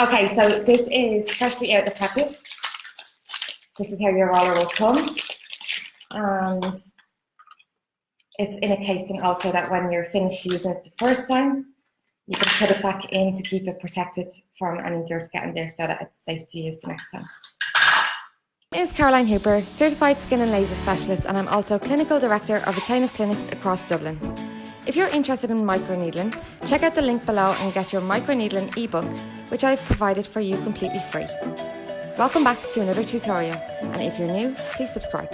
Okay, so this is freshly out of the packet. This is how your roller will come. And it's in a casing also that when you're finished using it the first time, you can put it back in to keep it protected from any dirt getting there so that it's safe to use the next time. My name is Caroline Hooper, Certified Skin and Laser Specialist, and I'm also Clinical Director of a chain of clinics across Dublin. If you're interested in microneedling, check out the link below and get your microneedling ebook, which I've provided for you completely free. Welcome back to another tutorial, and if you're new, please subscribe.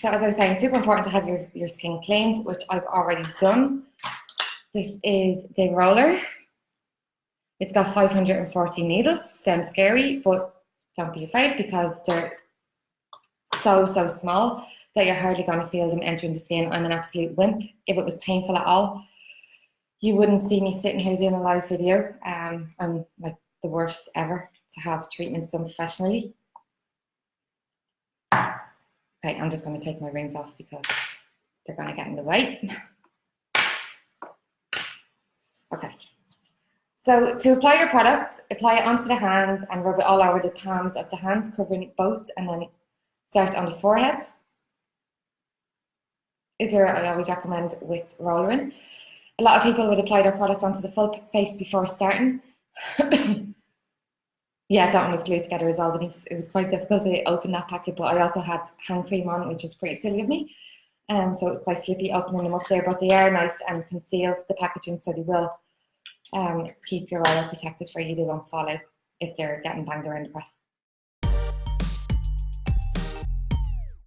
So as I was saying, super important to have your skin cleaned, which I've already done. This is the roller. It's got 540 needles. Sounds scary, but don't be afraid because they're so small that you're hardly going to feel them entering the skin. I'm an absolute wimp. If it was painful at all, you wouldn't see me sitting here doing a live video. I'm like the worst ever to have treatments done professionally. Okay, I'm just going to take my rings off because they're going to get in the way. Okay. So to apply your product, apply it onto the hands and rub it all over the palms of the hands, covering both, and then start on the forehead. Is where I always recommend with rollering. A lot of people would apply their products onto the full face before starting. Yeah, that one was glued together as well, Denise. It was quite difficult to open that packet, but I also had hand cream on, which was pretty silly of me. So it was quite slippy opening them up there, but they are nice and concealed the packaging, so they will keep your roller protected for you. They won't fall out if they're getting banged around the press.